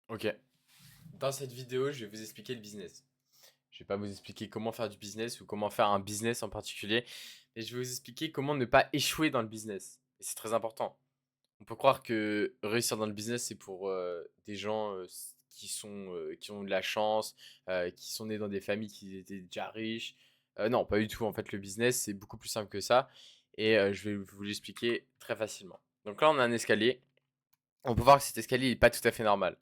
Ok. Dans cette vidéo, je vais vous expliquer le business. Je vais pas vous expliquer comment faire du business ou comment faire un business en particulier, mais je vais vous expliquer comment ne pas échouer dans le business. Et c'est très important. On peut croire que réussir dans le business, c'est pour des gens qui ont de la chance, qui sont nés dans des familles qui étaient déjà riches. Non, pas du tout. En fait, le business, c'est beaucoup plus simple que ça. Et je vais vous l'expliquer très facilement. Donc là, on a un escalier. On peut voir que cet escalier n'est pas tout à fait normal.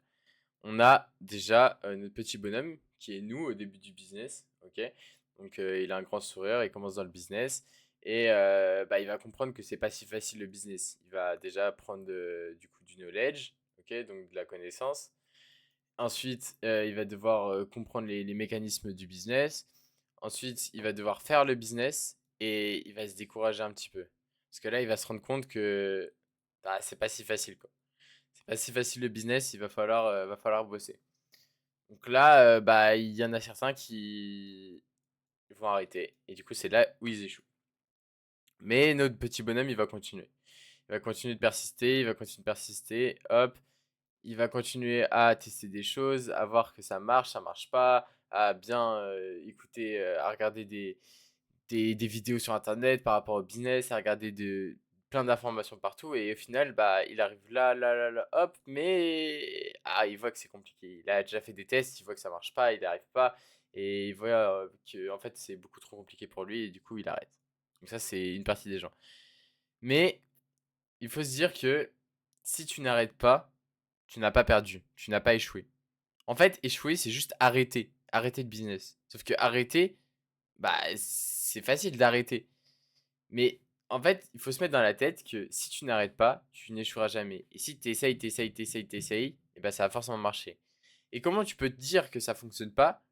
On a déjà notre petit bonhomme qui est nous au début du business, ok. Donc il a un grand sourire, il commence dans le business et bah, il va comprendre que c'est pas si facile le business. Il va déjà prendre du coup du knowledge, ok, donc de la connaissance. Ensuite, il va devoir comprendre les mécanismes du business. Ensuite, il va devoir faire le business et il va se décourager un petit peu. Parce que là, il va se rendre compte que bah, c'est pas si facile, quoi. C'est pas si facile le business, va falloir bosser. Donc là, bah, il y en a certains qui vont arrêter. Et du coup, c'est là où ils échouent. Mais notre petit bonhomme, il va continuer. Il va continuer de persister, il va continuer de persister. Hop, il va continuer à tester des choses, à voir que ça marche pas, à bien écouter, à regarder des vidéos sur internet par rapport au business, à regarder plein d'informations partout. Et au final, bah, il arrive là, hop, mais il voit que c'est compliqué. Il a déjà fait des tests, il voit que ça marche pas, il n'y arrive pas. Et il voit que en fait, c'est beaucoup trop compliqué pour lui et du coup, il arrête. Donc ça, c'est une partie des gens. Mais il faut se dire que si tu n'arrêtes pas, tu n'as pas perdu, tu n'as pas échoué. En fait, échouer, c'est juste arrêter, arrêter le business. Sauf que arrêter, bah, c'est facile d'arrêter. Mais en fait, il faut se mettre dans la tête que si tu n'arrêtes pas, tu n'échoueras jamais. Et si tu essayes, et ben ça va forcément marcher. Et comment tu peux te dire que ça fonctionne pas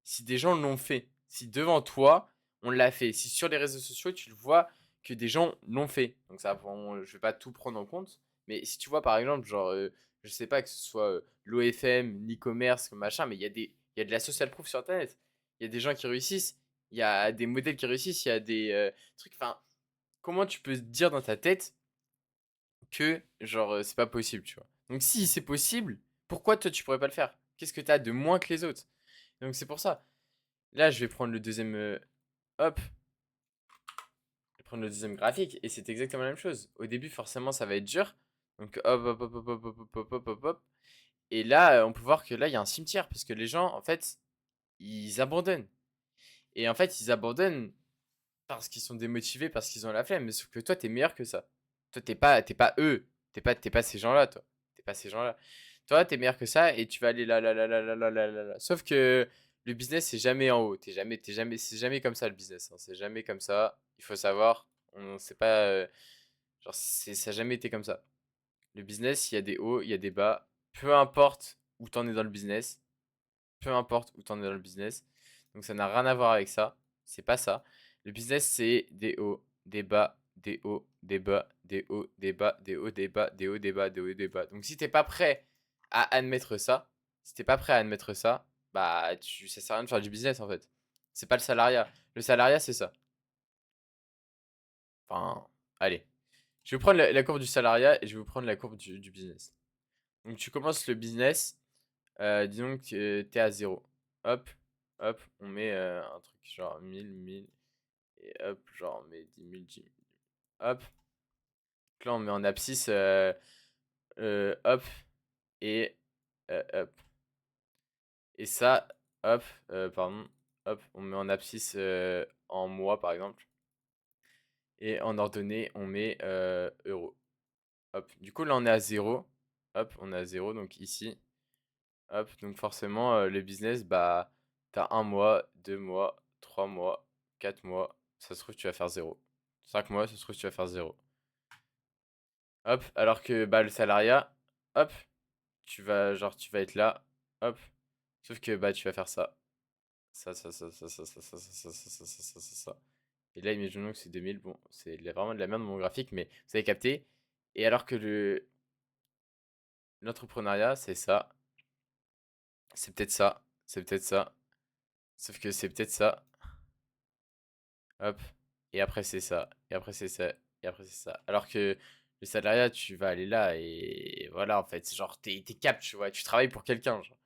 si des gens l'ont fait? Si devant toi, on l'a fait. Si sur les réseaux sociaux, tu le vois que des gens l'ont fait. Donc ça, je vais pas tout prendre en compte. Mais si tu vois par exemple, genre, je sais pas que ce soit l'OFM, l'e-commerce, machin, mais il y a de la social proof sur Internet. Il y a des gens qui réussissent. Il y a des modèles qui réussissent. Il y a des trucs. Enfin, comment tu peux te dire dans ta tête que, genre, c'est pas possible, tu vois. Donc si c'est possible, pourquoi toi tu pourrais pas le faire? Qu'est-ce que t'as de moins que les autres? Donc c'est pour ça. Là, je vais prendre le deuxième, hop, je vais prendre le deuxième graphique et c'est exactement la même chose. Au début, forcément, ça va être dur. Donc hop. Et là, on peut voir que là, il y a un cimetière parce que les gens, en fait, ils abandonnent. Et en fait, ils abandonnent parce qu'ils sont démotivés, parce qu'ils ont la flemme. Mais sauf que toi, t'es meilleur que ça. Toi, t'es pas eux. T'es pas ces gens-là, toi. T'es pas ces gens-là. Toi, t'es meilleur que ça et tu vas aller là. Sauf que le business, c'est jamais en haut. C'est jamais comme ça le business, hein. C'est jamais comme ça. Il faut savoir. On sait pas. Genre, ça a jamais été comme ça. Le business, il y a des hauts, il y a des bas. Peu importe où t'en es dans le business. Peu importe où t'en es dans le business. Donc ça n'a rien à voir avec ça. C'est pas ça. Le business, c'est des hauts, des bas, des hauts, des bas, des hauts, des bas, des hauts, des bas, des hauts, des bas, des hauts, des bas. Donc si t'es pas prêt à admettre ça, si t'es pas prêt à admettre ça, bah ça sert à rien de faire du business en fait. C'est pas le salariat. Le salariat, c'est ça. Enfin, allez. Je vais prendre la courbe du salariat et je vais vous prendre la courbe du business. Donc tu commences le business, disons que t'es à zéro. Hop, hop, on met un truc genre 1000 et hop, genre on met 10 000. Hop, donc là on met en abscisse, hop, et hop. Et ça, hop, pardon, hop, on met en abscisse en mois par exemple. Et en ordonnée, on met euros. Hop, du coup là on est à zéro. Hop, on est à zéro, donc ici. Hop, donc forcément, le business, bah, t'as un mois, 2 mois, 3 mois, 4 mois, ça se trouve, tu vas faire zéro. 5 mois, ça se trouve, tu vas faire zéro. Hop, alors que bah, le salariat, hop, tu vas être là, hop, sauf que bah, tu vas faire ça. Ça. Et là, imaginons que c'est 2000. Bon, c'est vraiment de la merde mon graphique, mais vous avez capté. Et alors que l'entrepreneuriat, c'est ça, c'est peut-être ça, c'est peut-être ça, sauf que c'est peut-être ça. Hop. Et après c'est ça. Et après c'est ça. Et après c'est ça. Alors que Le salariat, tu vas aller là et voilà, en fait, c'est genre, t'es cap, tu vois, tu travailles pour quelqu'un, genre.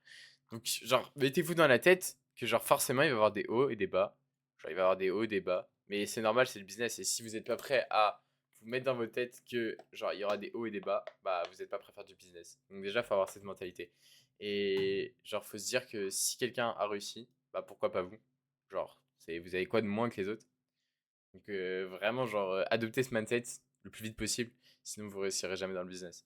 Donc, genre, mettez-vous dans la tête que, genre, forcément, il va y avoir des hauts et des bas. Genre, il va y avoir des hauts et des bas. Mais c'est normal, c'est le business. Et si vous n'êtes pas prêt à vous mettre dans votre tête que, genre, il y aura des hauts et des bas, bah, vous n'êtes pas prêt à faire du business. Donc, déjà, il faut avoir cette mentalité. Et, genre, faut se dire que si quelqu'un a réussi, bah, pourquoi pas vous? Genre, vous avez quoi de moins que les autres? Donc, vraiment, genre, adoptez ce mindset le plus vite possible. Sinon, vous réussirez jamais dans le business.